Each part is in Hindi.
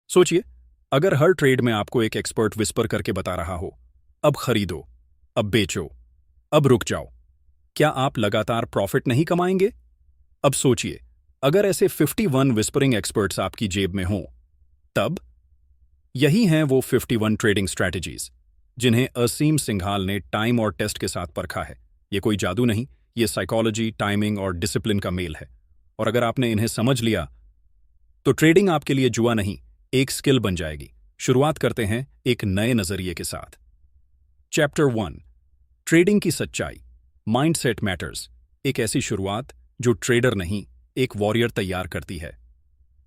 सोचिए, अगर हर ट्रेड में आपको एक एक्सपर्ट विस्पर करके बता रहा हो, अब खरीदो, अब बेचो, अब रुक जाओ, क्या आप लगातार प्रॉफिट नहीं कमाएंगे? अब सोचिए, अगर ऐसे 51 विस्परिंग एक्सपर्ट्स आपकी जेब में हों, तब यही हैं वो 51 ट्रेडिंग स्ट्रैटेजीज जिन्हें असीम सिंघाल ने टाइम और टेस्ट के साथ परखा है। ये कोई जादू नहीं, ये साइकोलॉजी, टाइमिंग और डिसिप्लिन का मेल है। और अगर आपने इन्हें समझ लिया तो ट्रेडिंग आपके लिए जुआ नहीं, एक स्किल बन जाएगी। शुरुआत करते हैं एक नए नजरिए के साथ। चैप्टर 1, ट्रेडिंग की सच्चाई, माइंडसेट मैटर्स। एक ऐसी शुरुआत जो ट्रेडर नहीं, एक वॉरियर तैयार करती है।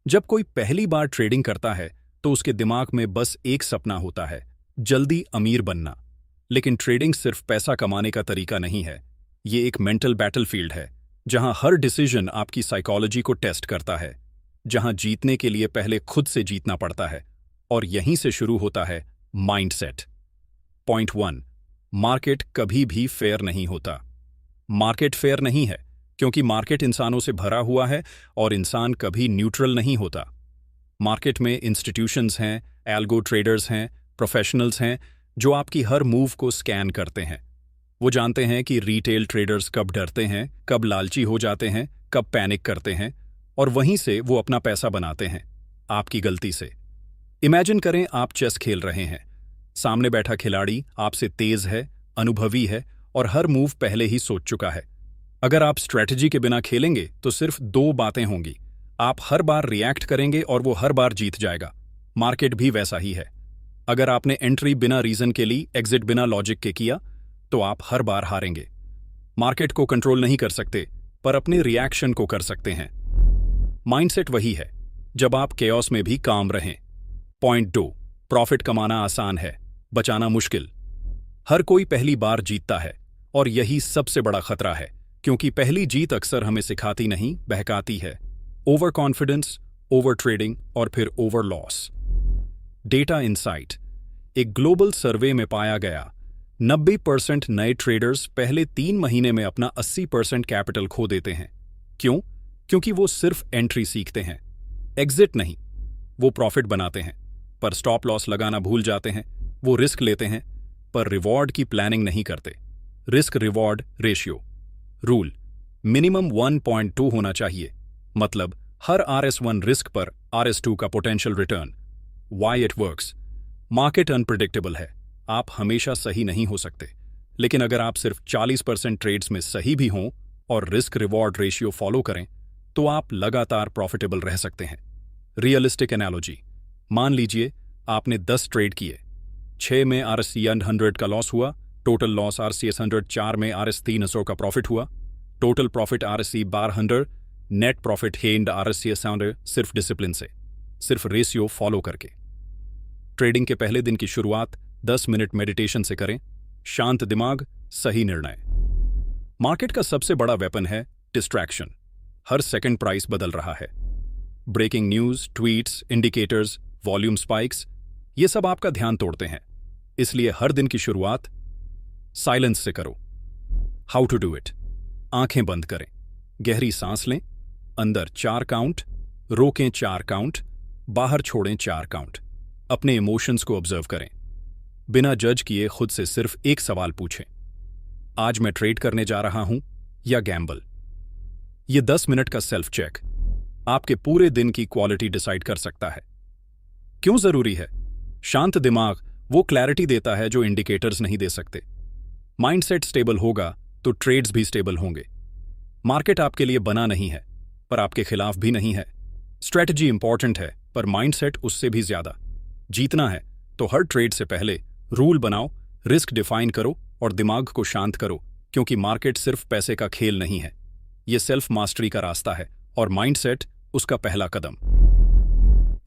जब कोई पहली बार ट्रेडिंग करता है तो उसके दिमाग में बस एक सपना होता है, जल्दी अमीर बनना। लेकिन ट्रेडिंग सिर्फ पैसा कमाने का तरीका नहीं है, ये एक मेंटल बैटलफील्ड है, जहां हर डिसीजन आपकी साइकोलॉजी को टेस्ट करता है, जहां जीतने के लिए पहले खुद से जीतना पड़ता है। और यहीं से शुरू होता है माइंडसेट। पॉइंट 1, मार्केट कभी भी फेयर नहीं होता। मार्केट फेयर नहीं है क्योंकि मार्केट इंसानों से भरा हुआ है और इंसान कभी न्यूट्रल नहीं होता। मार्केट में इंस्टीट्यूशंस हैं, एल्गो ट्रेडर्स हैं, प्रोफेशनल्स हैं जो आपकी हर मूव को स्कैन करते हैं। वो जानते हैं कि रिटेल ट्रेडर्स कब डरते हैं, कब लालची हो जाते हैं, कब पैनिक करते हैं, और वहीं से वो अपना पैसा बनाते हैं, आपकी गलती से। इमेजिन करें आप चेस खेल रहे हैं। सामने बैठा खिलाड़ी आपसे तेज है, अनुभवी है और हर मूव पहले ही सोच चुका है। अगर आप स्ट्रेटजी के बिना खेलेंगे तो सिर्फ दो बातें होंगी, आप हर बार रिएक्ट करेंगे और वो हर बार जीत जाएगा। मार्केट भी वैसा ही है। अगर आपने एंट्री बिना रीजन के ली, एग्जिट बिना लॉजिक के किया, तो आप हर बार हारेंगे। मार्केट को कंट्रोल नहीं कर सकते, पर अपने रिएक्शन को कर सकते हैं। माइंडसेट वही है, जब आप केओस में भी काम रहें। पॉइंट 2, प्रॉफिट कमाना आसान है, बचाना मुश्किल। हर कोई पहली बार जीतता है और यही सबसे बड़ा खतरा है, क्योंकि पहली जीत अक्सर हमें सिखाती नहीं, बहकाती है। ओवर कॉन्फिडेंस, ओवर ट्रेडिंग और फिर ओवर लॉस। डेटा इनसाइट, एक ग्लोबल सर्वे में पाया गया 90% नए ट्रेडर्स पहले 3 महीने में अपना 80% कैपिटल खो देते हैं। क्यों? क्योंकि वो सिर्फ एंट्री सीखते हैं, एग्जिट नहीं। वो प्रॉफिट बनाते हैं पर स्टॉप लॉस लगाना भूल जाते हैं। वो रिस्क लेते हैं पर रिवॉर्ड की प्लानिंग नहीं करते। Risk reward ratio rule, minimum 1.2 होना चाहिए, मतलब हर RS1 रिस्क पर RS2 का potential return. Y it works, market unpredictable है, आप हमेशा सही नहीं हो सकते। लेकिन अगर आप सिर्फ 40% ट्रेड्स में सही भी हों और रिस्क रिवॉर्ड रेशियो फॉलो करें तो आप लगातार प्रॉफिटेबल रह सकते हैं। रियलिस्टिक एनालॉजी, मान लीजिए आपने 10 ट्रेड किए, 6 में RS 100 का लॉस हुआ, टोटल लॉस RCS 100, 4 में RS 300 का प्रॉफिट हुआ, total profit RSE 1200, net profit hand RSCS 100, सिर्फ डिसिप्लिन से, सिर्फ रेशियो फॉलो करके। ट्रेडिंग के पहले दिन की शुरुआत 10 मिनट मेडिटेशन से करें, शांत दिमाग, सही निर्णय। मार्केट का सबसे बड़ा वेपन है डिस्ट्रैक्शन। हर सेकंड प्राइस बदल रहा है। Breaking news, tweets, indicators, volume spikes, ये सब आपका ध्यान तोड़ते हैं। इसलिए हर दिन की शुरुआत साइलेंस से करो। हाउ टू डू इट, आंखें बंद करें, गहरी सांस लें, अंदर 4 काउंट, रोकें 4 काउंट, बाहर छोड़ें 4 काउंट। अपने इमोशंस को ऑब्जर्व करें, बिना जज किए खुद से सिर्फ एक सवाल पूछें, आज मैं ट्रेड करने जा रहा हूं या गैम्बल? ये 10 मिनट का सेल्फ चेक आपके पूरे दिन की क्वालिटी डिसाइड कर सकता है। क्यों जरूरी है? शांत दिमाग वो क्लैरिटी देता है जो इंडिकेटर्स नहीं दे सकते। माइंडसेट स्टेबल होगा तो ट्रेड्स भी स्टेबल होंगे। मार्केट आपके लिए बना नहीं है, पर आपके खिलाफ भी नहीं है। स्ट्रेटजी इंपॉर्टेंट है, पर माइंडसेट उससे भी ज्यादा। जीतना है तो हर ट्रेड से पहले रूल बनाओ, रिस्क डिफाइन करो और दिमाग को शांत करो, क्योंकि मार्केट सिर्फ पैसे का खेल नहीं है, यह सेल्फ मास्टरी का रास्ता है और माइंडसेट उसका पहला कदम।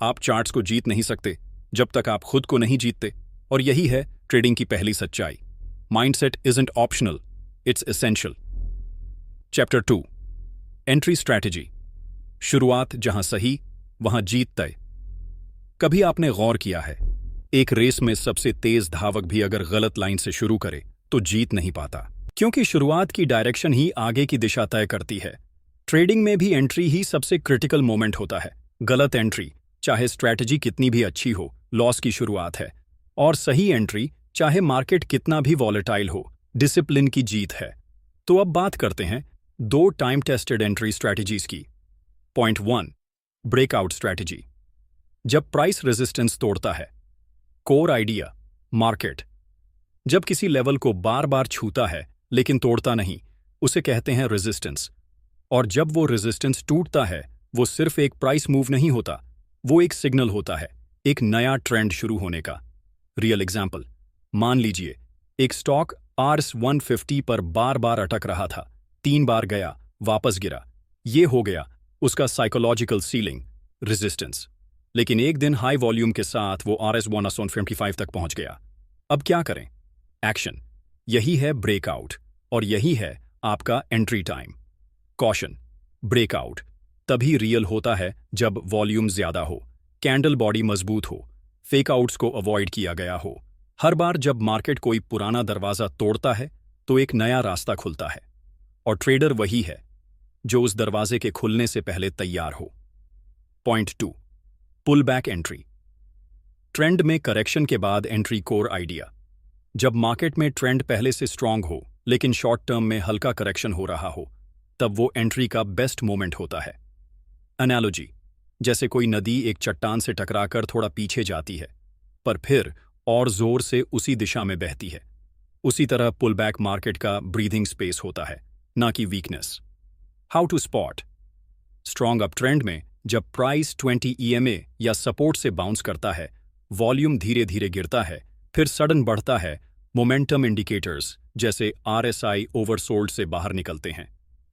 आप चार्ट्स को जीत नहीं सकते जब तक आप खुद को नहीं जीतते, और यही है ट्रेडिंग की पहली सच्चाई। Mindset isn't optional, it's essential. Chapter 2, entry strategy, शुरुआत जहां सही वहां जीत तय। कभी आपने गौर किया है, एक रेस में सबसे तेज धावक भी अगर गलत लाइन से शुरू करे तो जीत नहीं पाता, क्योंकि शुरुआत की डायरेक्शन ही आगे की दिशा तय करती है। ट्रेडिंग में भी एंट्री ही सबसे क्रिटिकल मोमेंट होता है। गलत एंट्री चाहे स्ट्रैटेजी कितनी भी अच्छी हो, लॉस की शुरुआत है। और सही एंट्री, चाहे मार्केट कितना भी वॉलेटाइल हो, डिसिप्लिन की जीत है। तो अब बात करते हैं 2 टाइम टेस्टेड एंट्री स्ट्रैटेजीज की। Point 1, breakout strategy. जब प्राइस रेजिस्टेंस तोड़ता है। कोर आइडिया, मार्केट जब किसी लेवल को बार बार छूता है लेकिन तोड़ता नहीं, उसे कहते हैं रेजिस्टेंस। और जब वो रेजिस्टेंस टूटता है, वो सिर्फ एक प्राइस मूव नहीं होता, वो एक सिग्नल होता है, एक नया ट्रेंड शुरू होने का। रियल एग्जाम्पल, मान लीजिए एक स्टॉक RS150 पर बार बार अटक रहा था, 3 बार गया, वापस गिरा। ये हो गया उसका साइकोलॉजिकल सीलिंग, रेजिस्टेंस। लेकिन एक दिन हाई वॉल्यूम के साथ वो RS155 तक पहुंच गया। अब क्या करें? एक्शन, यही है ब्रेकआउट, और यही है आपका एंट्री टाइम। कॉशन, ब्रेकआउट तभी रियल होता है जब वॉल्यूम ज्यादा हो, कैंडल बॉडी मजबूत हो, फेकआउट्स को अवॉइड किया गया हो। हर बार जब मार्केट कोई पुराना दरवाजा तोड़ता है तो एक नया रास्ता खुलता है, और ट्रेडर वही है जो उस दरवाजे के खुलने से पहले तैयार हो। Point 2, pull back entry. Trend में करेक्शन के बाद एंट्री। कोर आइडिया, जब मार्केट में ट्रेंड पहले से स्ट्रांग हो लेकिन शॉर्ट टर्म में हल्का करेक्शन हो रहा हो, तब वो एंट्री का बेस्ट मोमेंट होता है। एनालॉजी, जैसे कोई नदी एक चट्टान से टकराकर थोड़ा पीछे जाती है, पर फिर और जोर से उसी दिशा में बहती है। उसी तरह पुल बैक मार्केट का ब्रीथिंग स्पेस होता है, ना कि weakness. How to spot strong up trend में जब प्राइस 20 EMA या सपोर्ट से बाउंस करता है, वॉल्यूम धीरे धीरे गिरता है, फिर सडन बढ़ता है, मोमेंटम इंडिकेटर्स जैसे RSI ओवरसोल्ड से बाहर निकलते हैं।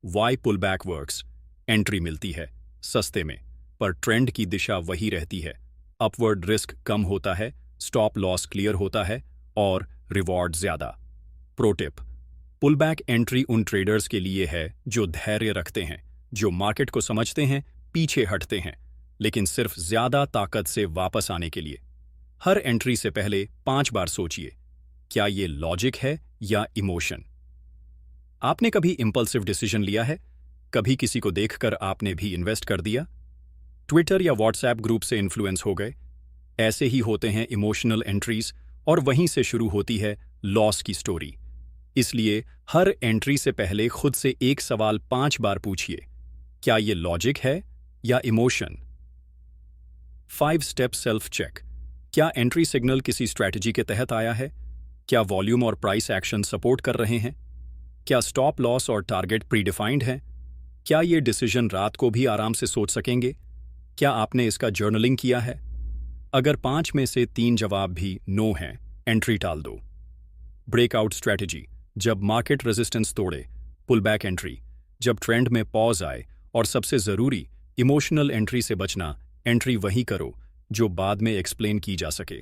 Why pull back works, entry मिलती है सस्ते में, पर ट्रेंड की दिशा वही रहती है। अपवर्ड रिस्क कम होता है, स्टॉप लॉस क्लियर होता है, और रिवॉर्ड ज्यादा। Pro tip, pull back entry उन ट्रेडर्स के लिए है जो धैर्य रखते हैं, जो मार्केट को समझते हैं, पीछे हटते हैं, लेकिन सिर्फ ज्यादा ताकत से वापस आने के लिए। हर एंट्री से पहले 5 बार सोचिए, क्या ये लॉजिक है या इमोशन? आपने कभी इंपल्सिव डिसीजन लिया है? कभी किसी को देखकर आपने भी इन्वेस्ट कर दिया? ट्विटर या व्हाट्सएप ग्रुप से इन्फ्लुएंस हो गए? ऐसे ही होते हैं इमोशनल एंट्रीज, और वहीं से शुरू होती है लॉस की स्टोरी। इसलिए हर एंट्री से पहले खुद से एक सवाल 5 बार पूछिए, क्या ये लॉजिक है या इमोशन? 5 स्टेप सेल्फ चेक, क्या एंट्री सिग्नल किसी स्ट्रैटेजी के तहत आया है? क्या वॉल्यूम और प्राइस एक्शन सपोर्ट कर रहे हैं? क्या स्टॉप लॉस और टारगेट प्रीडिफाइंड है? क्या ये डिसीजन रात को भी आराम से सोच सकेंगे? क्या आपने इसका जर्नलिंग किया है? अगर 5 में से 3 जवाब भी नो हैं, एंट्री टाल दो। ब्रेकआउट स्ट्रैटेजी, जब मार्केट रेजिस्टेंस तोड़े। पुल बैक एंट्री, जब ट्रेंड में पॉज आए। और सबसे जरूरी, इमोशनल एंट्री से बचना। एंट्री वही करो जो बाद में एक्सप्लेन की जा सके।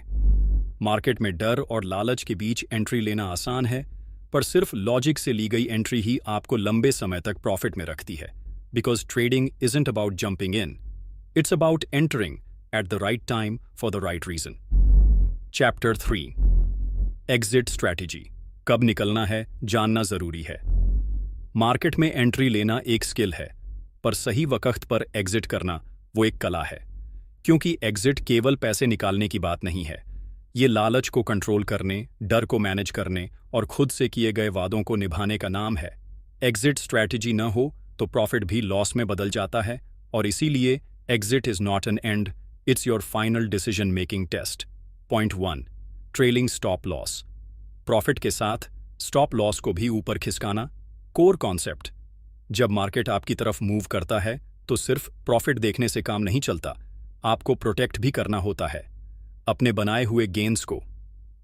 मार्केट में डर और लालच के बीच एंट्री लेना आसान है, पर सिर्फ लॉजिक से ली गई एंट्री ही आपको लंबे समय तक प्रॉफिट में रखती है। Because trading isn't about jumping in, it's about entering at the right time for the right reason. Chapter 3, exit strategy, कब निकलना है जानना जरूरी है। मार्केट में एंट्री लेना एक स्किल है, पर सही वक्त पर एग्जिट करना वो एक कला है। क्योंकि एग्जिट केवल पैसे निकालने की बात नहीं है, ये लालच को कंट्रोल करने, डर को मैनेज करने और खुद से किए गए वादों को निभाने का नाम है। एग्जिट स्ट्रैटेजी न हो तो प्रॉफिट भी लॉस में बदल जाता है, और इसीलिए exit is not an end, it's your final decision making test. Point 1, trailing stop loss, profit के साथ स्टॉप लॉस को भी ऊपर खिसकाना। कोर कॉन्सेप्ट, जब मार्केट आपकी तरफ मूव करता है तो सिर्फ प्रॉफिट देखने से काम नहीं चलता, आपको प्रोटेक्ट भी करना होता है अपने बनाए हुए गेन्स को।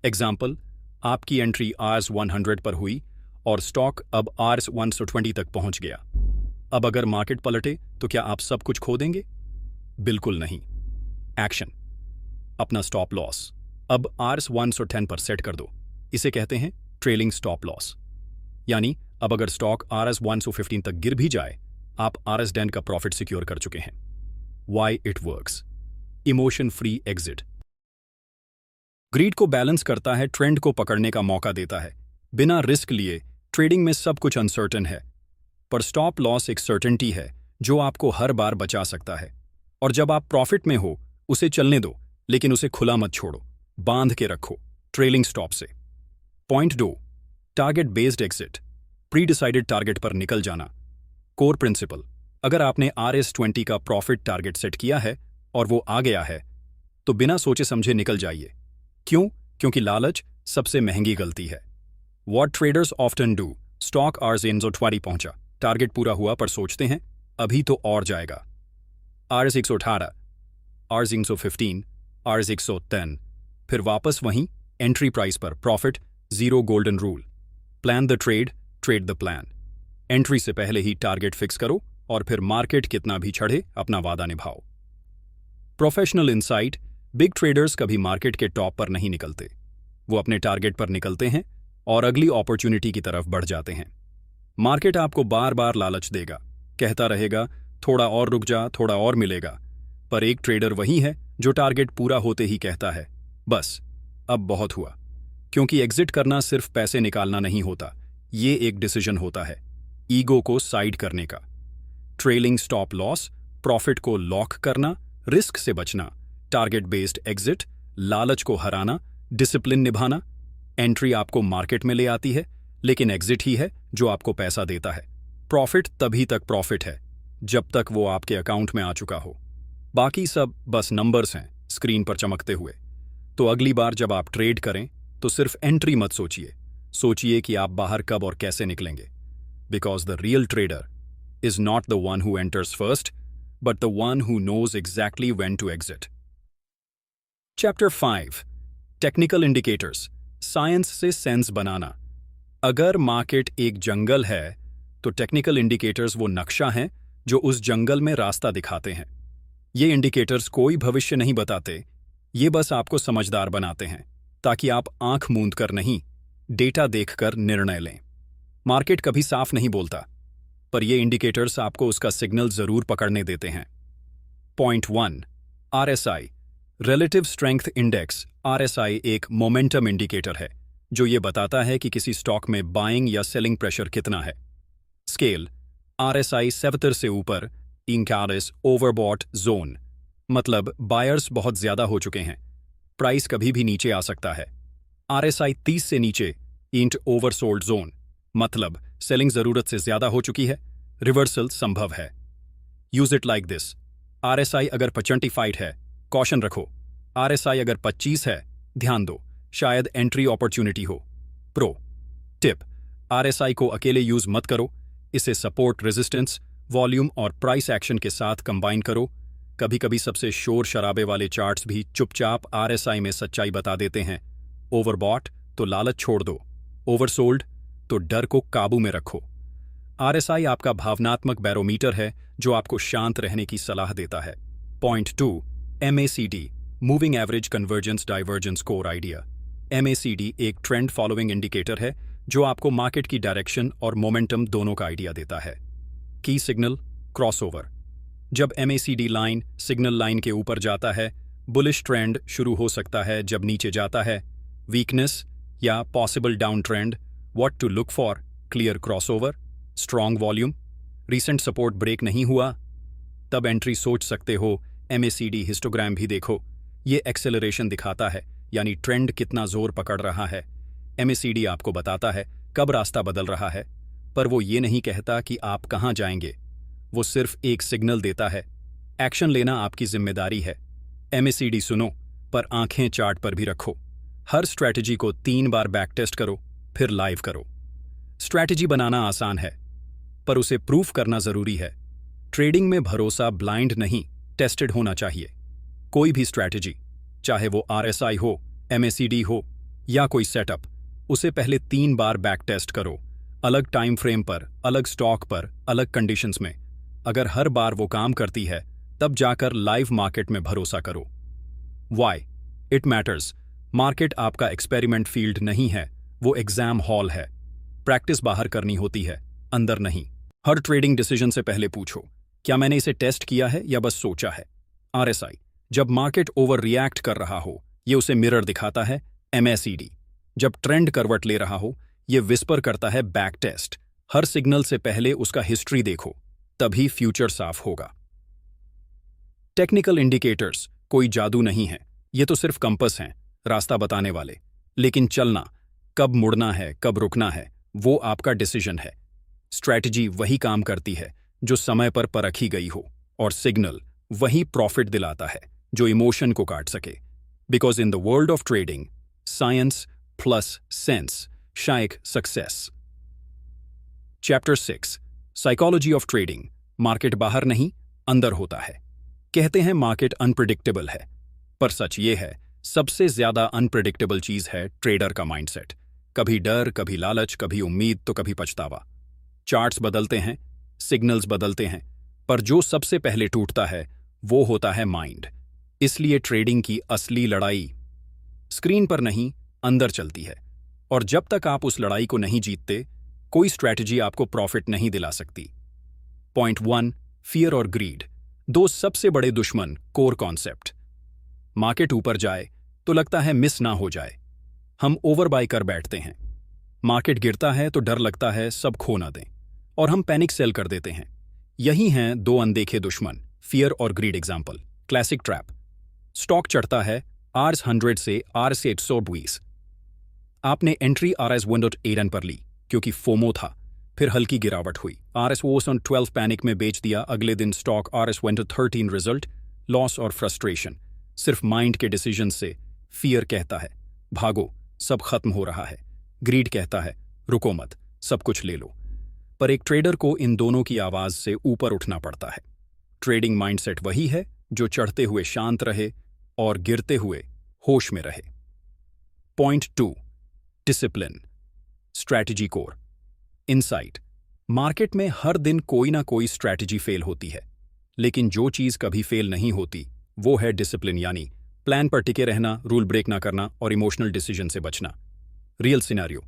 एग्जाम्पल, आपकी एंट्री RS100 पर हुई और स्टॉक अब RS120 तक पहुंच गया। अब अगर मार्केट पलटे तो क्या आप सब कुछ खो देंगे? बिल्कुल नहीं। एक्शन, अपना स्टॉप लॉस अब RS110 पर सेट कर दो। इसे कहते हैं ट्रेलिंग स्टॉप लॉस। यानी अब अगर स्टॉक RS115 तक गिर भी जाए, आप RS10 का प्रॉफिट सिक्योर कर चुके हैं। Why it works, emotion free exit. Greed को बैलेंस करता है, ट्रेंड को पकड़ने का मौका देता है। बिना रिस्क लिए ट्रेडिंग में सब कुछ अनसर्टेन है, पर स्टॉप लॉस एक सर्टेनिटी है जो आपको हर बार बचा सकता है। और जब आप प्रॉफिट में हो, उसे चलने दो, लेकिन उसे खुला मत छोड़ो, बांध के रखो ट्रेलिंग स्टॉप से। Point 2, target based exit, pre decided target पर निकल जाना। कोर प्रिंसिपल, अगर आपने RS20 का प्रॉफिट टारगेट सेट किया है और वो आ गया है तो बिना सोचे समझे निकल जाइए। क्यों? क्योंकि लालच सबसे महंगी गलती है। What traders often do, stock RS120 पहुंचा, टारगेट पूरा हुआ पर सोचते हैं अभी तो और जाएगा। RS118, RS115, RS110, फिर वापस वहीं एंट्री प्राइस पर profit, zero golden rule. Plan the trade, trade the plan. Entry से पहले ही टारगेट फिक्स करो और फिर मार्केट कितना भी चढ़े अपना वादा निभाओ। प्रोफेशनल इंसाइट, बिग ट्रेडर्स कभी मार्केट के टॉप पर नहीं निकलते, वो अपने टारगेट पर निकलते हैं और अगली अपॉर्चुनिटी की तरफ बढ़ जाते हैं। मार्केट आपको बार बार लालच देगा, कहता रहेगा थोड़ा और रुक जा, थोड़ा और मिलेगा, पर एक ट्रेडर वही है जो टारगेट पूरा होते ही कहता है बस अब बहुत हुआ। क्योंकि एग्जिट करना सिर्फ पैसे निकालना नहीं होता, ये एक डिसीजन होता है ईगो को साइड करने का। ट्रेलिंग स्टॉप लॉस, प्रॉफिट को लॉक करना, रिस्क से बचना, टारगेट बेस्ड एग्जिट, लालच को हराना, डिसिप्लिन निभाना। एंट्री आपको मार्केट में ले आती है, लेकिन एग्जिट ही है जो आपको पैसा देता है। प्रॉफिट तभी तक प्रॉफिट है जब तक वो आपके अकाउंट में आ चुका हो, बाकी सब बस नंबर्स हैं स्क्रीन पर चमकते हुए। तो अगली बार जब आप ट्रेड करें तो सिर्फ एंट्री मत सोचिए, सोचिए कि आप बाहर कब और कैसे निकलेंगे। Because the real trader is not the one who enters first, but the one who knows exactly when to exit. Chapter 5, Technical Indicators, science से सेंस बनाना। अगर मार्केट एक जंगल है तो टेक्निकल इंडिकेटर्स वो नक्शा हैं जो उस जंगल में रास्ता दिखाते हैं। ये इंडिकेटर्स कोई भविष्य नहीं बताते, ये बस आपको समझदार बनाते हैं ताकि आप आंख मूंद कर नहीं, डेटा देखकर निर्णय लें। मार्केट कभी साफ नहीं बोलता, पर ये इंडिकेटर्स आपको उसका सिग्नल जरूर पकड़ने देते हैं। Point 1, RSI, relative strength index. RSI एक मोमेंटम इंडिकेटर है जो ये बताता है कि किसी स्टॉक में बाइंग या सेलिंग प्रेशर कितना है। स्केल, RSI 70 से ऊपर, 41 ओवरबॉट जोन, मतलब बायर्स बहुत ज्यादा हो चुके हैं, प्राइस कभी भी नीचे आ सकता है। RSI 30 से नीचे, इंट ओवरसोल्ड जोन, मतलब सेलिंग जरूरत से ज्यादा हो चुकी है, रिवर्सल संभव है। Use it like this, RSI अगर 25 है कॉशन रखो, RSI अगर 25 है ध्यान दो, शायद एंट्री अपॉर्चुनिटी हो। प्रो टिप, RSI को अकेले यूज मत करो, इसे सपोर्ट, रेजिस्टेंस, वॉल्यूम और प्राइस एक्शन के साथ कंबाइन करो। कभी कभी सबसे शोर शराबे वाले चार्ट्स भी चुपचाप RSI में सच्चाई बता देते हैं। ओवरबॉट तो लालच छोड़ दो, ओवरसोल्ड तो डर को काबू में रखो। RSI आपका भावनात्मक बैरोमीटर है जो आपको शांत रहने की सलाह देता है। Point 2, MACD, moving average convergence divergence core idea. MACD एक ट्रेंड फॉलोइंग इंडिकेटर है जो आपको मार्केट की डायरेक्शन और मोमेंटम दोनों का आइडिया देता है। की सिग्नल, क्रॉसओवर, जब MACD लाइन सिग्नल लाइन के ऊपर जाता है, बुलिश ट्रेंड शुरू हो सकता है। जब नीचे जाता है, वीकनेस या possible down trend. What to look for, clear crossover, strong volume, recent support break नहीं हुआ, तब एंट्री सोच सकते हो। MACD हिस्टोग्राम भी देखो, ये एक्सेलरेशन दिखाता है, यानी ट्रेंड कितना जोर पकड़ रहा है। MACD आपको बताता है कब रास्ता बदल रहा है, पर वो ये नहीं कहता कि आप कहाँ जाएंगे, वो सिर्फ एक सिग्नल देता है। एक्शन लेना आपकी जिम्मेदारी है। MACD सुनो, पर आंखें चार्ट पर भी रखो। हर स्ट्रैटेजी को 3 बार बैक टेस्ट करो, फिर लाइव करो। स्ट्रैटेजी बनाना आसान है, पर उसे प्रूफ करना जरूरी है। ट्रेडिंग में भरोसा ब्लाइंड नहीं, टेस्टेड होना चाहिए। कोई भी स्ट्रैटेजी, चाहे वो RSI हो, MACD हो या कोई सेटअप, उसे पहले 3 बार बैक टेस्ट करो, अलग टाइम फ्रेम पर, अलग स्टॉक पर, अलग कंडीशंस में। अगर हर बार वो काम करती है, तब जाकर लाइव मार्केट में भरोसा करो। वाई इट मैटर्स, मार्केट आपका एक्सपेरिमेंट फील्ड नहीं है, वो एग्जाम हॉल है। प्रैक्टिस बाहर करनी होती है, अंदर नहीं। हर ट्रेडिंग डिसीजन से पहले पूछो, क्या मैंने इसे टेस्ट किया है या बस सोचा है। RSI, जब मार्केट ओवर रिएक्ट कर रहा हो, ये उसे मिरर दिखाता है। MACD, जब ट्रेंड करवट ले रहा हो, ये विस्पर करता है बैक टेस्ट। हर सिग्नल से पहले उसका हिस्ट्री देखो, तभी फ्यूचर साफ होगा। टेक्निकल इंडिकेटर्स, कोई जादू नहीं है, ये तो सिर्फ कंपस हैं, रास्ता बताने वाले। लेकिन चलना, कब मुड़ना है, कब रुकना है, वो आपका डिसीजन है। स्ट्रैटेजी वही काम करती है जो समय पर परखी गई हो, और सिग्नल वही प्रॉफिट दिलाता है जो इमोशन को काट सके। Because in the world of trading, science plus sense शायक success. Chapter 6, psychology of trading. Market बाहर नहीं, अंदर होता है। कहते हैं मार्केट अनप्रिडिक्टेबल है, पर सच ये है सबसे ज्यादा अनप्रिडिक्टेबल चीज है ट्रेडर का माइंडसेट। कभी डर, कभी लालच, कभी उम्मीद, तो कभी पछतावा। चार्ट्स बदलते हैं, सिग्नल्स बदलते हैं, पर जो सबसे पहले टूटता है वो होता है माइंड। इसलिए ट्रेडिंग की असली लड़ाई स्क्रीन पर नहीं, अंदर चलती है। और जब तक आप उस लड़ाई को नहीं जीतते, कोई स्ट्रैटेजी आपको प्रॉफिट नहीं दिला सकती। पॉइंट 1, फियर और ग्रीड, दो सबसे बड़े दुश्मन कोर कॉन्सेप्ट। मार्केट ऊपर जाए तो लगता है मिस ना हो जाए, हम ओवर बाय कर बैठते हैं। मार्केट गिरता है तो डर लगता है सब खो ना दें, और हम पैनिक सेल कर देते हैं। यही हैं दो अनदेखे दुश्मन, फियर और greed. Example, classic trap. Stock चढ़ता है आरएस 100 से आरएस 820। आपने एंट्री आरएस 1.8 पर ली क्योंकि फोमो था। फिर हल्की गिरावट हुई, आरएस 12 पैनिक में बेच दिया। अगले दिन स्टॉक आरएस 13। रिजल्ट, लॉस और फ्रस्ट्रेशन, सिर्फ माइंड के डिसीजन से। फियर कहता है भागो, सब खत्म हो रहा है। ग्रीड कहता है रुको मत, सब कुछ ले लो। पर एक ट्रेडर को इन दोनों की आवाज से ऊपर उठना पड़ता है। ट्रेडिंग माइंडसेट वही है जो चढ़ते हुए शांत रहे और गिरते हुए होश में रहे। Point 2, discipline, strategy core. Insight, market में हर दिन कोई ना कोई स्ट्रैटेजी फेल होती है, लेकिन जो चीज कभी फेल नहीं होती वो है डिसिप्लिन, यानी प्लान पर टिके रहना, रूल ब्रेक ना करना और इमोशनल डिसीजन से बचना। रियल सिनेरियो,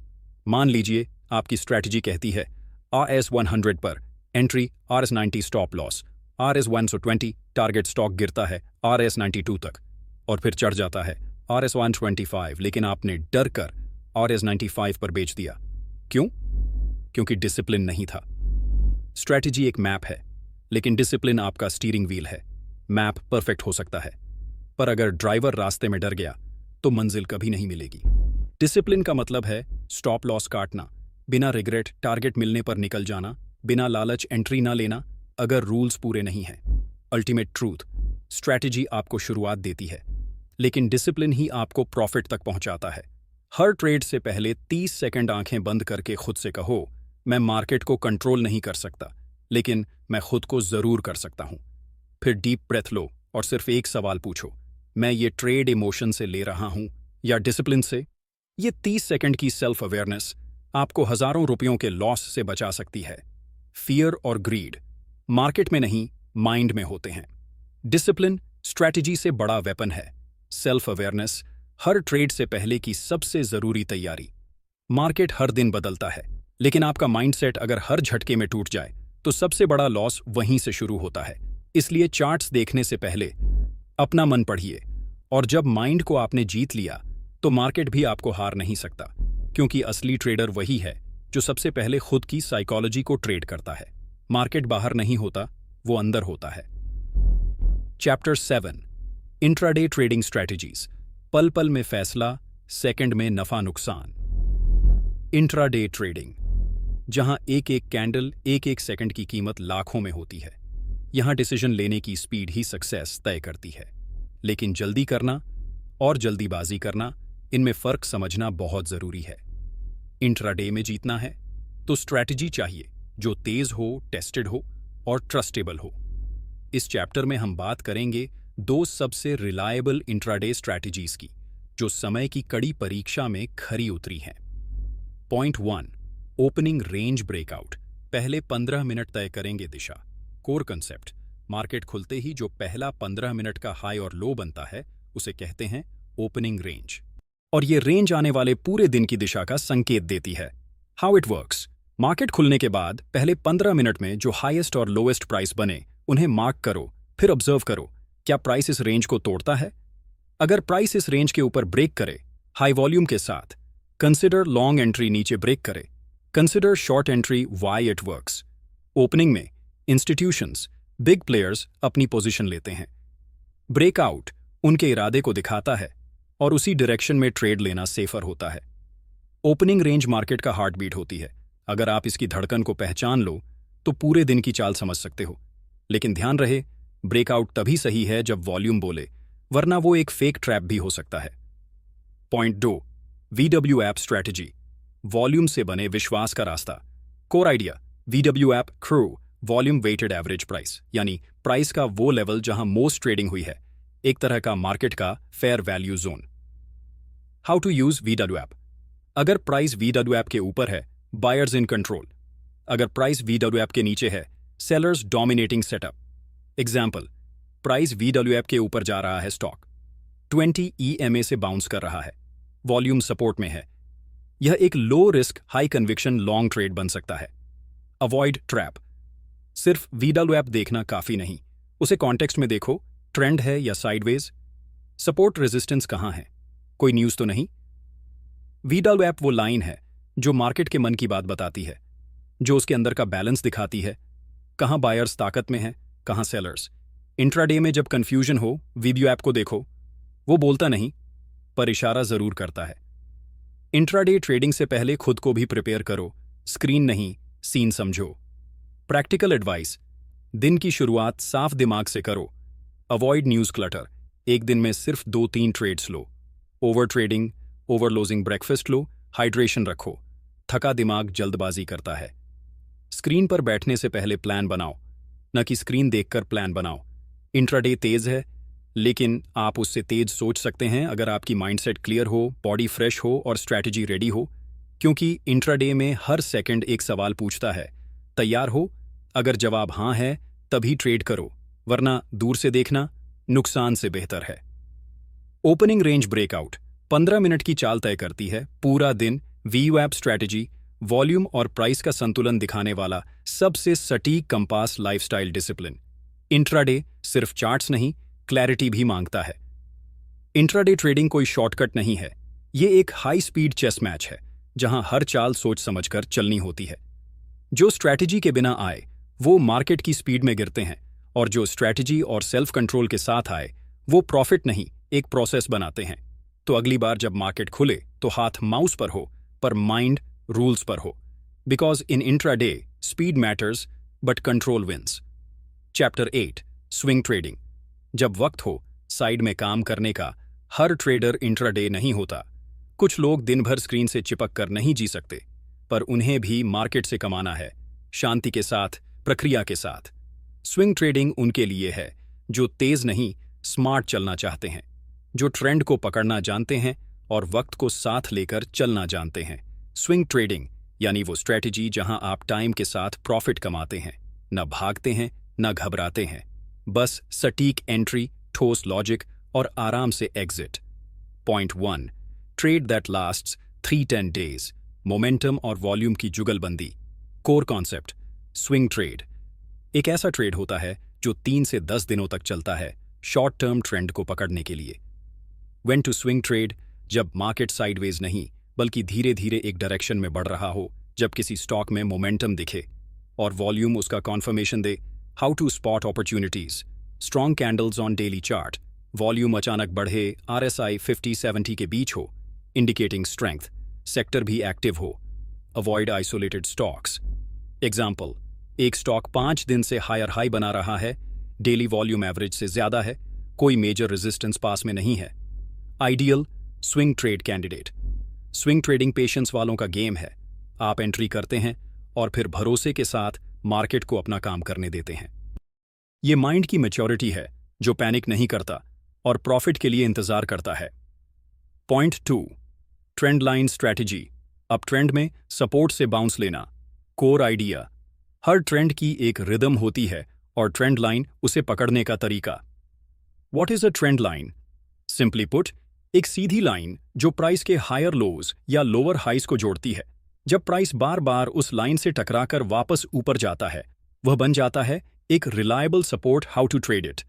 मान लीजिए आपकी स्ट्रैटेजी कहती है आरएस 100 पर entry, RS 90 stop loss, RS 120 target. Stock गिरता है आरएस 92 तक और फिर चढ़ जाता है आरएस 125, लेकिन आपने डर कर आरएस 95 पर बेच दिया। क्यों? क्योंकि डिसिप्लिन नहीं था। स्ट्रैटेजी एक मैप है, लेकिन डिसिप्लिन आपका स्टीयरिंग व्हील है। मैप परफेक्ट हो सकता है, पर अगर ड्राइवर रास्ते में डर गया तो मंजिल कभी नहीं मिलेगी। डिसिप्लिन का मतलब है स्टॉप लॉस काटना, बिना रिग्रेट टारगेट मिलने पर निकल जाना, बिना लालच एंट्री ना लेना अगर रूल्स पूरे नहीं हैं। अल्टीमेट ट्रूथ, स्ट्रैटेजी आपको शुरुआत देती है, लेकिन डिसिप्लिन ही आपको प्रॉफिट तक पहुंचाता है। हर ट्रेड से पहले 30 सेकंड आंखें बंद करके खुद से कहो, मैं मार्केट को कंट्रोल नहीं कर सकता, लेकिन मैं खुद को जरूर कर सकता हूं। फिर डीप ब्रेथ लो और सिर्फ एक सवाल पूछो, मैं ये ट्रेड इमोशन से ले रहा हूं या डिसिप्लिन से? ये 30 सेकंड की सेल्फ अवेयरनेस आपको हजारों रुपयों के लॉस से बचा सकती है। फियर और ग्रीड मार्केट में नहीं, माइंड में होते हैं। डिसिप्लिन स्ट्रैटेजी से बड़ा वेपन है। सेल्फ अवेयरनेस हर ट्रेड से पहले की सबसे जरूरी तैयारी। मार्केट हर दिन बदलता है, लेकिन आपका माइंडसेट अगर हर झटके में टूट जाए तो सबसे बड़ा लॉस वहीं से शुरू होता है। इसलिए चार्ट्स देखने से पहले अपना मन पढ़िए, और जब माइंड को आपने जीत लिया तो मार्केट भी आपको हार नहीं सकता, क्योंकि असली ट्रेडर वही है जो सबसे पहले खुद की साइकोलॉजी को ट्रेड करता है। मार्केट बाहर नहीं होता, वो अंदर होता है। Chapter 7, intraday trading strategies. पल पल में फैसला, सेकंड में नफा नुकसान। इंट्राडे ट्रेडिंग, जहां एक एक कैंडल, एक एक सेकंड की कीमत लाखों में होती है। यहां डिसीजन लेने की स्पीड ही सक्सेस तय करती है। लेकिन जल्दी करना और जल्दीबाजी करना, इनमें फर्क समझना बहुत जरूरी है। इंट्राडे में जीतना है तो स्ट्रैटेजी चाहिए जो तेज हो, टेस्टेड हो और ट्रस्टेबल हो। इस चैप्टर में हम बात करेंगे दो सबसे रिलायबल इंट्राडे स्ट्रैटेजीज की, जो समय की कड़ी परीक्षा में खरी उतरी हैं। Point 1, opening range breakout. पहले 15 मिनट तय करेंगे दिशा। कोर कंसेप्ट, मार्केट खुलते ही जो पहला 15 मिनट का हाई और लो बनता है उसे कहते हैं ओपनिंग रेंज, और ये रेंज आने वाले पूरे दिन की दिशा का संकेत देती है। हाउ इट वर्क्स, मार्केट खुलने के बाद पहले 15 मिनट में जो हाईएस्ट और लोएस्ट प्राइस बने उन्हें मार्क करो, फिर ऑब्जर्व करो क्या प्राइस इस रेंज को तोड़ता है। अगर प्राइस इस रेंज के ऊपर ब्रेक करे हाई वॉल्यूम के साथ, कंसिडर लॉन्ग एंट्री। नीचे ब्रेक करे, consider short entry. Why it works, opening में इंस्टीट्यूशंस, बिग प्लेयर्स अपनी पोजीशन लेते हैं। ब्रेकआउट, उनके इरादे को दिखाता है और उसी डायरेक्शन में ट्रेड लेना सेफर होता है। ओपनिंग रेंज मार्केट का हार्ट बीट होती है। अगर आप इसकी धड़कन को पहचान लो तो पूरे दिन की चाल समझ सकते हो। लेकिन ध्यान रहे, ब्रेकआउट तभी सही है जब वॉल्यूम बोले, वरना वो एक फेक ट्रैप भी हो सकता है। Point 2, VW app strategy, volume से बने विश्वास का रास्ता। कोर आइडिया, VW ऐप क्रू वॉल्यूम वेटेड एवरेज प्राइस, यानी प्राइस का वो लेवल जहां मोस्ट ट्रेडिंग हुई है, एक तरह का मार्केट का fair value zone. How to use VW app. अगर प्राइस VW ऐप के ऊपर है, बायर्स इन कंट्रोल। अगर प्राइस VW ऐप के नीचे है, sellers dominating setup. Example, price VW app के ऊपर जा रहा है, स्टॉक 20 EMA से बाउंस कर रहा है, वॉल्यूम सपोर्ट में है। यह एक low risk high conviction long trade बन सकता है। Avoid trap. सिर्फ VW ऐप देखना काफी नहीं, उसे कॉन्टेक्स्ट में देखो, ट्रेंड है या साइडवेज, सपोर्ट रेजिस्टेंस कहां है, कोई न्यूज तो नहीं। VW ऐप वो लाइन है जो मार्केट के मन की बात बताती है, जो उसके अंदर का बैलेंस दिखाती है, कहां बायर्स ताकत में है, कहां सेलर्स। इंट्राडे में जब कंफ्यूजन हो, VW ऐप को देखो, वो बोलता नहीं पर इशारा जरूर करता है। इंट्राडे ट्रेडिंग से पहले खुद को भी प्रिपेयर करो, स्क्रीन नहीं सीन समझो। प्रैक्टिकल एडवाइस, दिन की शुरुआत साफ दिमाग से करो। अवॉइड न्यूज क्लटर, एक दिन में सिर्फ 2-3 ट्रेड्स लो। ओवर ट्रेडिंग, ओवरलोजिंग ब्रेकफास्ट लो, हाइड्रेशन रखो, थका दिमाग जल्दबाजी करता है। स्क्रीन पर बैठने से पहले प्लान बनाओ, न कि स्क्रीन देखकर प्लान बनाओ। इंट्राडे तेज है, लेकिन आप उससे तेज सोच सकते हैं अगर आपकी माइंडसेट क्लियर हो, बॉडी फ्रेश हो और स्ट्रैटेजी रेडी हो, क्योंकि इंट्राडे में हर सेकंड एक सवाल पूछता है, तैयार हो? अगर जवाब हाँ है तभी ट्रेड करो, वरना दूर से देखना नुकसान से बेहतर है। ओपनिंग रेंज ब्रेकआउट 15 मिनट की चाल तय करती है। पूरा दिन VW ऐप स्ट्रैटेजी, वॉल्यूम और प्राइस का संतुलन दिखाने वाला सबसे सटीक कंपास लाइफस्टाइल डिसिप्लिन। इंट्राडे सिर्फ चार्ट्स नहीं, क्लैरिटी भी मांगता है। इंट्राडे ट्रेडिंग कोई शॉर्टकट नहीं है, ये एक हाई स्पीड चेस मैच है जहां हर चाल सोच समझकर चलनी होती है। जो स्ट्रैटेजी के बिना आए वो मार्केट की स्पीड में गिरते हैं, और जो स्ट्रैटेजी और सेल्फ कंट्रोल के साथ आए वो प्रॉफिट नहीं, एक प्रोसेस बनाते हैं। तो अगली बार जब मार्केट खुले तो हाथ माउस पर हो, पर माइंड रूल्स पर हो, because in intraday speed matters but control wins. Chapter 8, swing trading. जब वक्त हो साइड में काम करने का, हर ट्रेडर इंट्राडे नहीं होता। कुछ लोग दिन भर स्क्रीन से चिपक कर नहीं जी सकते, पर उन्हें भी मार्केट से कमाना है, शांति के साथ, प्रक्रिया के साथ। स्विंग ट्रेडिंग उनके लिए है जो तेज नहीं, स्मार्ट चलना चाहते हैं, जो ट्रेंड को पकड़ना जानते हैं और वक्त को साथ लेकर चलना जानते हैं। स्विंग ट्रेडिंग यानी वो स्ट्रैटेजी जहां आप टाइम के साथ प्रॉफिट कमाते हैं, न भागते हैं न घबराते हैं, बस सटीक एंट्री, ठोस लॉजिक और आराम से exit. Point 1, trade that lasts 3-10 days, momentum और वॉल्यूम की जुगलबंदी। कोर कॉन्सेप्ट, स्विंग ट्रेड एक ऐसा ट्रेड होता है जो 3 से 10 दिनों तक चलता है, शॉर्ट टर्म ट्रेंड को पकड़ने के लिए। व्हेन टू स्विंग ट्रेड, जब मार्केट साइडवेज नहीं बल्कि धीरे धीरे एक डायरेक्शन में बढ़ रहा हो, जब किसी स्टॉक में मोमेंटम दिखे और वॉल्यूम उसका कॉन्फर्मेशन दे। How to spot opportunities, strong candles on daily chart, volume अचानक बढ़े, RSI 50-70 के बीच हो, इंडिकेटिंग स्ट्रेंथ, सेक्टर भी एक्टिव हो। Avoid isolated stocks. एग्जाम्पल, एक स्टॉक 5 दिन से हायर हाई बना रहा है, डेली वॉल्यूम एवरेज से ज्यादा है, कोई मेजर रेजिस्टेंस पास में नहीं है। Ideal swing trade candidate. Swing trading patience वालों का गेम है। आप एंट्री करते हैं और फिर भरोसे के साथ मार्केट को अपना काम करने देते हैं। ये माइंड की मैच्योरिटी है जो पैनिक नहीं करता और प्रॉफिट के लिए इंतजार करता है। पॉइंट 2, ट्रेंड लाइन स्ट्रैटेजी, अब ट्रेंड में सपोर्ट से बाउंस लेना। कोर आइडिया, हर ट्रेंड की एक रिदम होती है और ट्रेंड लाइन उसे पकड़ने का तरीका। What is a trend line? Simply put, एक सीधी लाइन जो प्राइस के हायर लोज या लोअर हाइज को जोड़ती है। जब प्राइस बार बार उस लाइन से टकराकर वापस ऊपर जाता है, वह बन जाता है एक reliable support. How to trade it?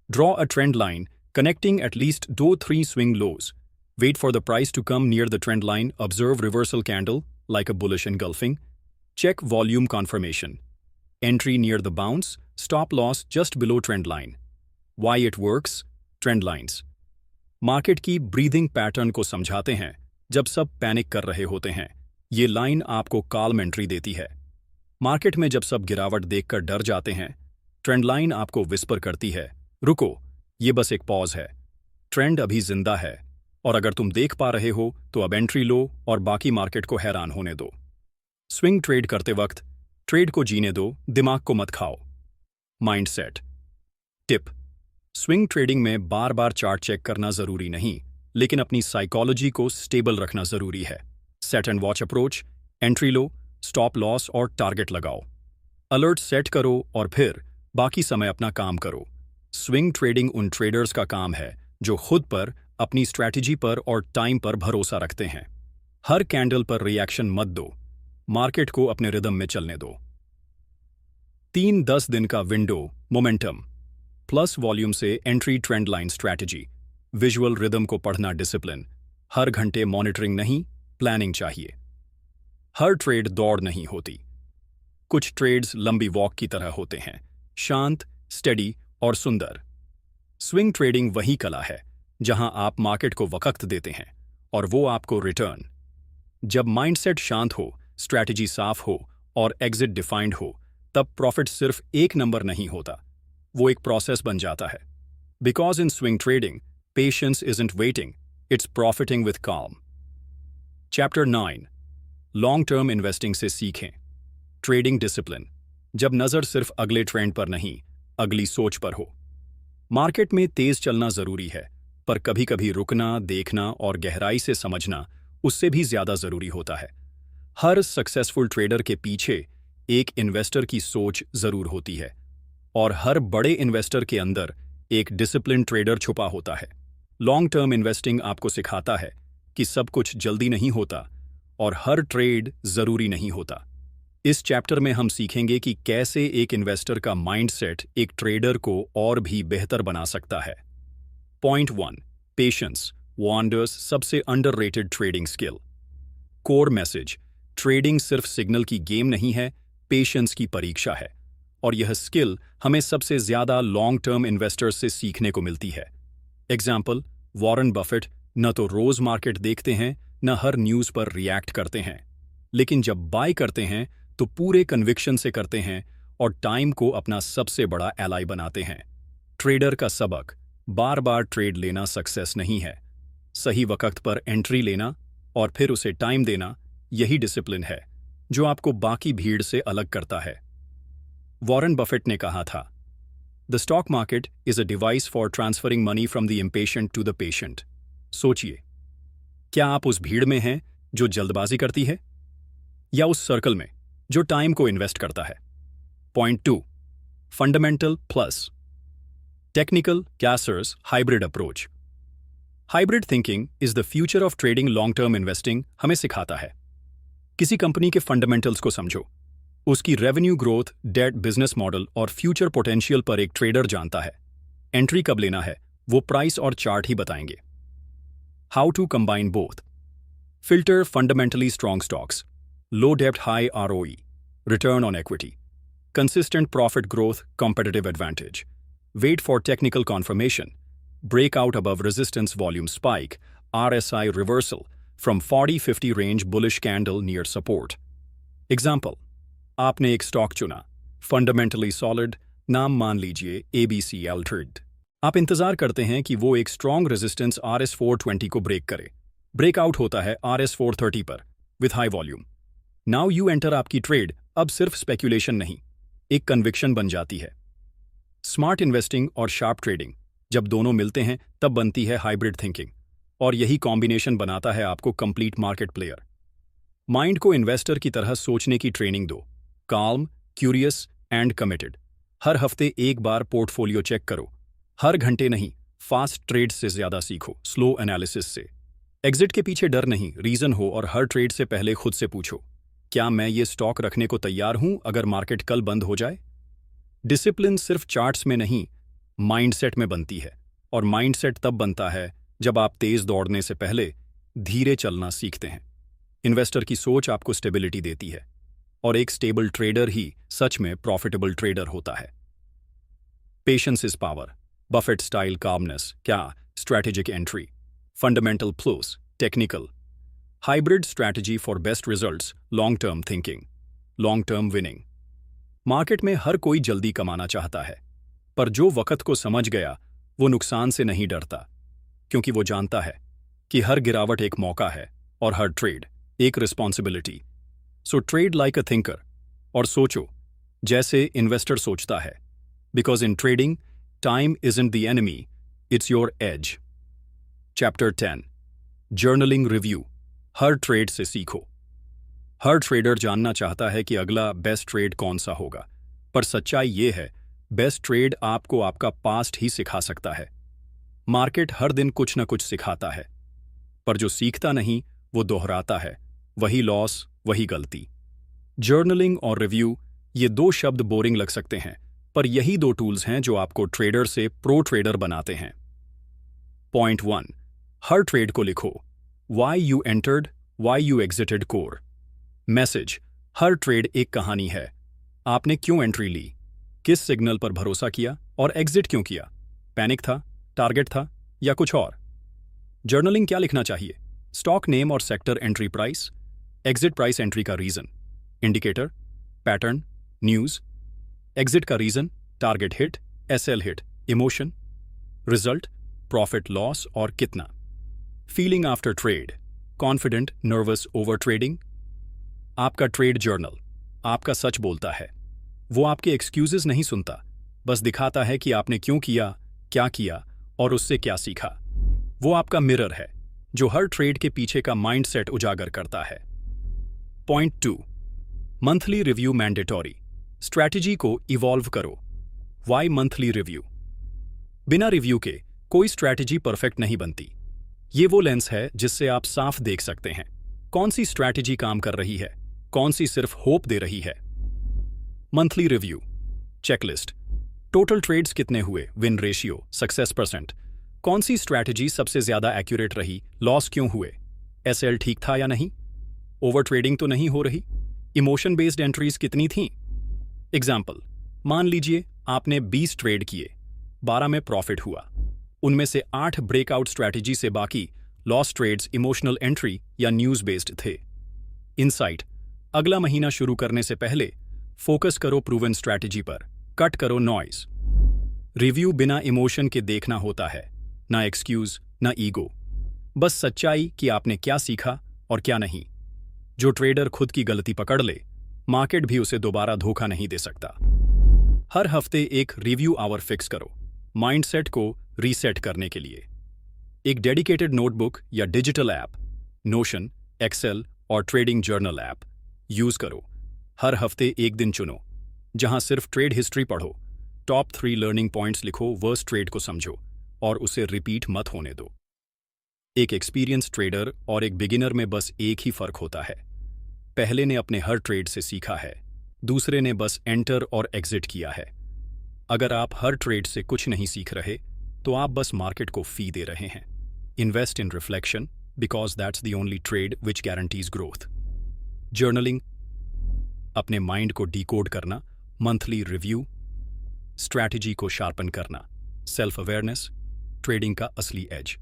Draw a trend line connecting at least 2-3 swing lows. Wait for the price to come near the trend line. Observe reversal candle like a bullish engulfing. Check volume confirmation. Entry near the bounce. Stop loss just below trend line. Why it works? Trend lines. Market की ब्रीदिंग पैटर्न को समझाते हैं जब सब पैनिक कर रहे होते हैं। ये लाइन आपको कॉल्म एंट्री देती है। मार्केट में जब सब गिरावट देखकर डर जाते हैं, ट्रेंड लाइन आपको विस्पर करती है, रुको, ये बस एक पॉज है, ट्रेंड अभी जिंदा है, और अगर तुम देख पा रहे हो तो अब एंट्री लो और बाकी मार्केट को हैरान होने दो। स्विंग ट्रेड करते वक्त ट्रेड को जीने दो, दिमाग को मत खाओ। माइंडसेट टिप: स्विंग ट्रेडिंग में बार बार चार्ट चेक करना जरूरी नहीं, लेकिन अपनी साइकोलॉजी को स्टेबल रखना जरूरी है। Set and watch approach: entry low, stop loss और टारगेट लगाओ, अलर्ट सेट करो और फिर बाकी समय अपना काम करो। स्विंग ट्रेडिंग उन ट्रेडर्स का काम है जो खुद पर, अपनी स्ट्रैटेजी पर और टाइम पर भरोसा रखते हैं। हर कैंडल पर रिएक्शन मत दो, मार्केट को अपने रिदम में चलने दो। 3-10 दिन का विंडो, मोमेंटम प्लस वॉल्यूम से entry, trend line strategy, visual rhythm को पढ़ना, डिसिप्लिन, हर घंटे मॉनिटरिंग नहीं, प्लानिंग चाहिए। हर ट्रेड दौड़ नहीं होती, कुछ ट्रेड्स लंबी वॉक की तरह होते हैं, शांत, स्टेडी और सुंदर। स्विंग ट्रेडिंग वही कला है जहां आप मार्केट को वक्त देते हैं और वो आपको रिटर्न। जब माइंडसेट शांत हो, स्ट्रैटेजी साफ हो और एग्जिट डिफाइंड हो, तब प्रॉफिट सिर्फ एक नंबर नहीं होता, वो एक प्रोसेस बन जाता है। Because in swing trading, patience isn't waiting, it's profiting with calm। Chapter 9: long term investing से सीखें। ट्रेडिंग डिसिप्लिन: जब नजर सिर्फ अगले ट्रेंड पर नहीं, अगली सोच पर हो। मार्केट में तेज चलना जरूरी है, पर कभी कभी रुकना, देखना और गहराई से समझना उससे भी ज्यादा जरूरी होता है। हर सक्सेसफुल ट्रेडर के पीछे एक इन्वेस्टर की सोच जरूर होती है, और हर बड़े इन्वेस्टर के अंदर एक डिसिप्लिन ट्रेडर छुपा होता है। लॉन्ग टर्म इन्वेस्टिंग आपको सिखाता है कि सब कुछ जल्दी नहीं होता और हर ट्रेड जरूरी नहीं होता। इस चैप्टर में हम सीखेंगे कि कैसे एक इन्वेस्टर का माइंडसेट एक ट्रेडर को और भी बेहतर बना सकता है। पॉइंट 1: पेशेंस, वॉन्डर्स सबसे underrated trading skill. Core message: trading सिर्फ सिग्नल की गेम नहीं है, पेशेंस की परीक्षा है, और यह स्किल हमें सबसे ज्यादा लॉन्ग टर्म इन्वेस्टर्स से सीखने को मिलती है। एग्जाम्पल: वॉरेन बफेट न तो रोज मार्केट देखते हैं, न हर न्यूज पर रिएक्ट करते हैं, लेकिन जब बाय करते हैं तो पूरे कन्विक्शन से करते हैं और टाइम को अपना सबसे बड़ा एलाई बनाते हैं। ट्रेडर का सबक: बार बार ट्रेड लेना सक्सेस नहीं है, सही वक्त पर एंट्री लेना और फिर उसे टाइम देना, यही डिसिप्लिन है जो आपको बाकी भीड़ से अलग करता है। वॉरेन बफेट ने कहा था, the stock market is a device for transferring money from the impatient to the patient. सोचिए, क्या आप उस भीड़ में हैं जो जल्दबाजी करती है, या उस सर्कल में जो टाइम को इन्वेस्ट करता है? पॉइंट 2: फंडामेंटल प्लस टेक्निकल कैसर्स hybrid approach. Hybrid thinking is the future of trading. Long term investing हमें सिखाता है, किसी कंपनी के फंडामेंटल्स को समझो, उसकी revenue growth, debt, business model और फ्यूचर पोटेंशियल पर एक ट्रेडर जानता है। एंट्री कब लेना है वो प्राइस और चार्ट ही बताएंगे। How to combine both: filter fundamentally strong stocks, low डेप्ट, high ROE, return on equity, consistent profit growth, competitive advantage, wait for technical confirmation, breakout above resistance, volume spike, RSI reversal from 40-50 range, bullish candle near support। Example: आपने एक स्टॉक चुना, फंडामेंटली सॉलिड, नाम मान लीजिए ABC Ltd। आप इंतजार करते हैं कि वो एक स्ट्रॉन्ग रेजिस्टेंस RS 420 को ब्रेक करे। ब्रेकआउट होता है RS 430 पर with high volume. Now you enter. आपकी ट्रेड अब सिर्फ स्पेक्यूलेशन नहीं, एक कन्विक्शन बन जाती है। स्मार्ट इन्वेस्टिंग और शार्प ट्रेडिंग जब दोनों मिलते हैं तब बनती है हाइब्रिड थिंकिंग, और यही कॉम्बिनेशन बनाता है आपको कंप्लीट मार्केट प्लेयर। माइंड को इन्वेस्टर की तरह सोचने की ट्रेनिंग दो, काल्म, क्यूरियस एंड कमिटेड। हर हफ्ते एक बार पोर्टफोलियो चेक करो, हर घंटे नहीं, फास्ट ट्रेड से ज्यादा सीखो, स्लो एनालिसिस से। एग्जिट के पीछे डर नहीं, रीजन हो, और हर ट्रेड से पहले खुद से पूछो, क्या मैं ये स्टॉक रखने को तैयार हूं अगर मार्केट कल बंद हो जाए? डिसिप्लिन सिर्फ चार्ट्स में नहीं, माइंडसेट में बनती है, और माइंडसेट तब बनता है जब आप तेज दौड़ने से पहले धीरे चलना सीखते हैं। इन्वेस्टर की सोच आपको स्टेबिलिटी देती है, और एक स्टेबल ट्रेडर ही सच में प्रॉफिटेबल ट्रेडर होता है। Patience is power, Buffett style calmness. क्या strategic entry, fundamental plus, technical, hybrid strategy for best results, long-term thinking, long-term winning. Market में हर कोई जल्दी कमाना चाहता है, पर जो वक्त को समझ गया वो नुकसान से नहीं डरता, क्योंकि वो जानता है कि हर गिरावट एक मौका है और हर ट्रेड एक रिस्पॉन्सिबिलिटी. सो ट्रेड लाइक अ थिंकर, और सोचो जैसे इन्वेस्टर सोचता है, because in trading time isn't the enemy, it's your age. Chapter 10, journaling review. Her trade से सीखो. हर ट्रेडर जानना चाहता है कि अगला बेस्ट ट्रेड कौन सा होगा, पर सच्चाई ये है बेस्ट ट्रेड आपको आपका पास्ट ही सिखा सकता है. मार्केट हर दिन कुछ न कुछ सिखाता है, पर जो सीखता नहीं वो दोहराता है. वही लॉस, वही गलती. जर्नलिंग और रिव्यू, ये दो शब्द बोरिंग लग सकते हैं, पर यही दो टूल्स हैं जो आपको ट्रेडर से प्रो ट्रेडर बनाते हैं. पॉइंट 1, हर ट्रेड को लिखो. Why you entered, why you exerted core. Message: her trade एक कहानी है. आपने क्यों एंट्री ली, किस सिग्नल पर भरोसा किया और एग्जिट क्यों किया. पैनिक था, टारगेट था या कुछ और. जर्नलिंग क्या लिखना चाहिए? स्टॉक नेम और sector, entry price, exit price, entry का reason, indicator, pattern, news. Exit का reason, target hit, SL hit, emotion, result, profit loss और कितना. Feeling after trade, confident, nervous, over trading. आपका ट्रेड जर्नल आपका सच बोलता है. वो आपके एक्सक्यूजेस नहीं सुनता, बस दिखाता है कि आपने क्यों किया, क्या किया और उससे क्या सीखा. वो आपका मिरर है जो हर ट्रेड के पीछे का माइंडसेट उजागर करता है. Point 2, monthly review mandatory. Strategy को इवॉल्व करो. Why monthly review? बिना रिव्यू के कोई स्ट्रैटेजी परफेक्ट नहीं बनती. ये वो लेंस है जिससे आप साफ देख सकते हैं कौन सी स्ट्रैटेजी काम कर रही है, कौन सी सिर्फ होप दे रही है. Monthly review checklist. Total trades कितने हुए, विन रेशियो, सक्सेस परसेंट. कौन सी स्ट्रैटेजी सबसे ज्यादा एक्यूरेट रही, लॉस क्यों हुए, एसएल ठीक था या नहीं, ओवर ट्रेडिंग तो नहीं हो रही, इमोशन बेस्ड एंट्रीज कितनी थीं. एग्जाम्पल: मान लीजिए आपने 20 ट्रेड किए, 12 में प्रॉफिट हुआ. उनमें से 8 ब्रेकआउट स्ट्रैटेजी से बाकी लॉस ट्रेड्स इमोशनल एंट्री या न्यूज बेस्ड थे. इनसाइट: अगला महीना शुरू करने से पहले फोकस करो प्रूवन स्ट्रैटेजी पर, कट करो नॉइज. रिव्यू बिना इमोशन के देखना होता है, ना एक्सक्यूज ना ईगो, बस सच्चाई कि आपने क्या सीखा और क्या नहीं. जो ट्रेडर खुद की गलती पकड़ ले, मार्केट भी उसे दोबारा धोखा नहीं दे सकता. हर हफ्ते एक रिव्यू आवर फिक्स करो, माइंडसेट को रीसेट करने के लिए. एक डेडिकेटेड नोटबुक या डिजिटल ऐप, नोशन, एक्सेल और ट्रेडिंग जर्नल ऐप यूज करो. हर हफ्ते एक दिन चुनो जहां सिर्फ ट्रेड हिस्ट्री पढ़ो, टॉप 3 लर्निंग पॉइंट्स लिखो, वर्स्ट ट्रेड को समझो और उसे रिपीट मत होने दो. एक एक्सपीरियंस ट्रेडर और एक बिगिनर में बस एक ही फर्क होता है. पहले ने अपने हर ट्रेड से सीखा है, दूसरे ने बस एंटर और एग्जिट किया है. अगर आप हर ट्रेड से कुछ नहीं सीख रहे तो आप बस मार्केट को फी दे रहे हैं. Invest in reflection, because that's the only trade which guarantees growth. Journaling, अपने माइंड को डिकोड करना. मंथली रिव्यू, स्ट्रैटेजी को शार्पन करना. सेल्फ अवेयरनेस, ट्रेडिंग का असली एज.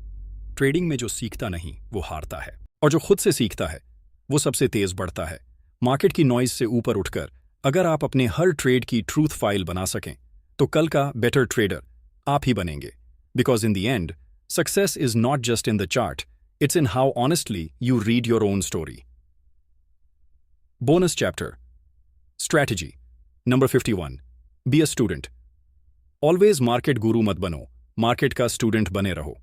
ट्रेडिंग में जो सीखता नहीं वो हारता है, और जो खुद से सीखता है वो सबसे तेज बढ़ता है. मार्केट की नॉइज से ऊपर उठकर अगर आप अपने हर ट्रेड की ट्रूथ फाइल बना सकें तो कल का बेटर ट्रेडर आप ही बनेंगे. Because in the end success is not just in the chart, it's in how honestly you read your own story. Bonus chapter, strategy number 51. Be a student. Always market गुरु मत बनो, मार्केट का स्टूडेंट बने रहो.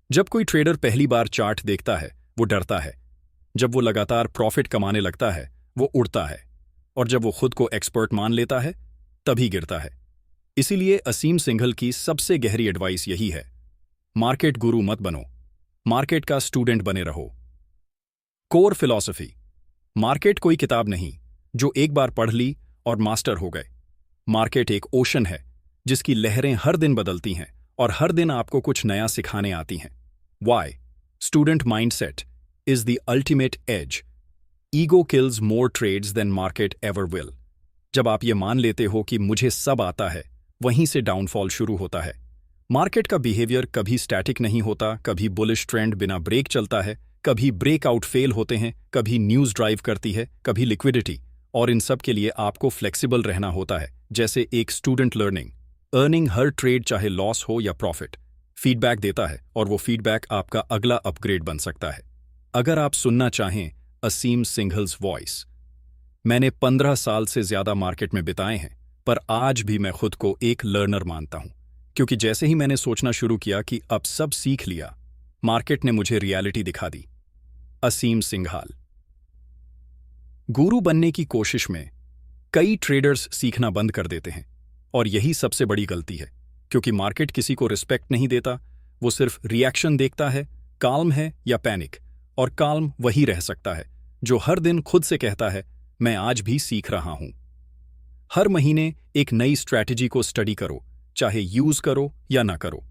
जब कोई ट्रेडर पहली बार चार्ट देखता है वो डरता है. जब वो लगातार प्रॉफिट कमाने लगता है वो उड़ता है, और जब वो खुद को एक्सपर्ट मान लेता है तभी गिरता है. इसीलिए असीम सिंघल की सबसे गहरी एडवाइस यही है, मार्केट गुरु मत बनो, मार्केट का स्टूडेंट बने रहो. Core philosophy. मार्केट कोई किताब नहीं जो एक बार पढ़ ली और मास्टर हो गए. मार्केट एक ओशन है जिसकी लहरें हर दिन बदलती हैं और हर दिन आपको कुछ नया सिखाने आती हैं. Why? Student mindset is the ultimate edge. Ego kills more trades than market ever will. जब आप ये मान लेते हो कि मुझे सब आता है, वहीं से डाउनफॉल शुरू होता है. मार्केट का बिहेवियर कभी स्टैटिक नहीं होता, कभी बुलिश ट्रेंड बिना ब्रेक चलता है, कभी ब्रेकआउट फेल होते हैं, कभी न्यूज़ ड्राइव करती है, कभी लिक्विडिटी। और इन सब के लिए आपको फ्लेक्सिबल रहना होता है, जैसे एक स्टूडेंट अर्निंग हर ट्रेड चाहे लॉस हो या प्रॉफिट फीडबैक देता है, और वो फीडबैक आपका अगला अपग्रेड बन सकता है। अगर आप सुनना चाहें असीम सिंघल्स वॉइस। मैंने 15 साल से ज्यादा मार्केट में बिताए हैं, पर आज भी मैं खुद को एक लर्नर मानता हूं, क्योंकि जैसे ही मैंने सोचना शुरू किया कि अब सब सीख लिया, मार्केट ने मुझे रियलिटी दिखा दी। असीम सिंघाल। गुरु बनने की कोशिश में कई ट्रेडर्स सीखना बंद कर देते हैं, और यही सबसे बड़ी गलती है, क्योंकि मार्केट किसी को रिस्पेक्ट नहीं देता। वो सिर्फ रिएक्शन देखता है, काल्म है या पैनिक। और काल्म वही रह सकता है जो हर दिन खुद से कहता है, मैं आज भी सीख रहा हूं। हर महीने एक नई स्ट्रैटेजी को स्टडी करो, चाहे यूज करो या ना करो।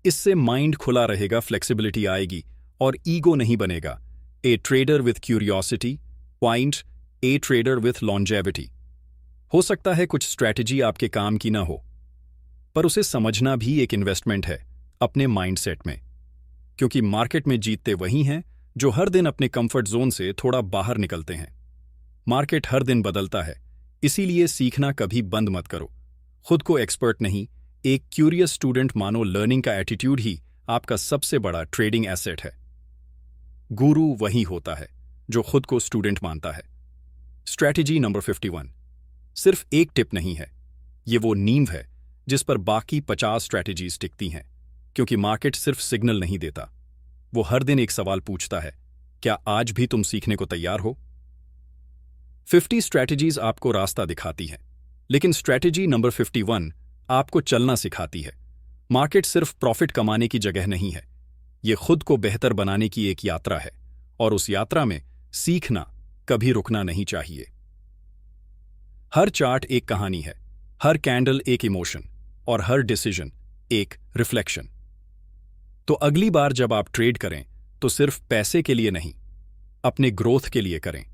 इससे माइंड खुला रहेगा, फ्लेक्सिबिलिटी आएगी और ईगो नहीं बनेगा। ए trader with curiosity point A trader with longevity. हो सकता है कुछ स्ट्रैटेजी आपके काम की ना हो, पर उसे समझना भी एक इन्वेस्टमेंट है अपने माइंडसेट में, क्योंकि मार्केट में जीतते वही हैं जो हर दिन अपने कंफर्ट जोन से थोड़ा बाहर निकलते हैं। मार्केट हर दिन बदलता है, इसीलिए सीखना कभी बंद मत करो। खुद को एक्सपर्ट नहीं, एक क्यूरियस स्टूडेंट मानो। लर्निंग का एटीट्यूड ही आपका सबसे बड़ा ट्रेडिंग एसेट है। गुरु वही होता है जो खुद को स्टूडेंट मानता है। स्ट्रैटेजी नंबर 51 सिर्फ एक टिप नहीं है, ये वो नींव है जिस पर बाकी 50 स्ट्रैटेजीज टिकती हैं, क्योंकि मार्केट सिर्फ सिग्नल नहीं देता, वो हर दिन एक सवाल पूछता है, क्या आज भी तुम सीखने को तैयार हो? 50 स्ट्रैटेजीज आपको रास्ता दिखाती हैं, लेकिन स्ट्रैटेजी नंबर 51 आपको चलना सिखाती है। मार्केट सिर्फ प्रॉफिट कमाने की जगह नहीं है, ये खुद को बेहतर बनाने की एक यात्रा है, और उस यात्रा में सीखना कभी रुकना नहीं चाहिए। हर चार्ट एक कहानी है, हर कैंडल एक इमोशन, और हर डिसीजन एक रिफ्लेक्शन। तो अगली बार जब आप ट्रेड करें तो सिर्फ पैसे के लिए नहीं, अपने ग्रोथ के लिए करें।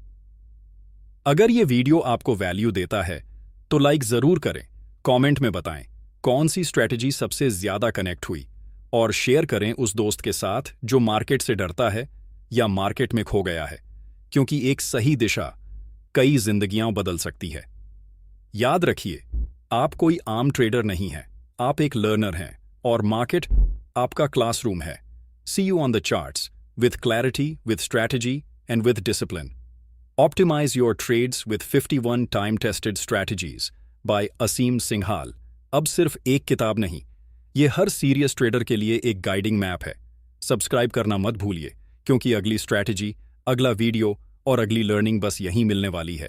अगर ये वीडियो आपको वैल्यू देता है तो लाइक जरूर करें, कमेंट में बताएं कौन सी स्ट्रैटेजी सबसे ज्यादा कनेक्ट हुई, और शेयर करें उस दोस्त के साथ जो मार्केट से डरता है या मार्केट में खो गया है, क्योंकि एक सही दिशा कई जिंदगियां बदल सकती है। याद रखिए, आप कोई आम ट्रेडर नहीं हैं, आप एक लर्नर हैं, और मार्केट आपका क्लासरूम है। See you on the charts with clarity, with strategy and with discipline. Optimise your trades with 51 time tested strategies by Aseem Singhal. अब सिर्फ एक किताब नहीं, ये हर सीरियस ट्रेडर के लिए एक गाइडिंग मैप है। सब्सक्राइब करना मत भूलिए, क्योंकि अगली स्ट्रैटेजी, अगला वीडियो और अगली लर्निंग बस यहीं मिलने वाली है।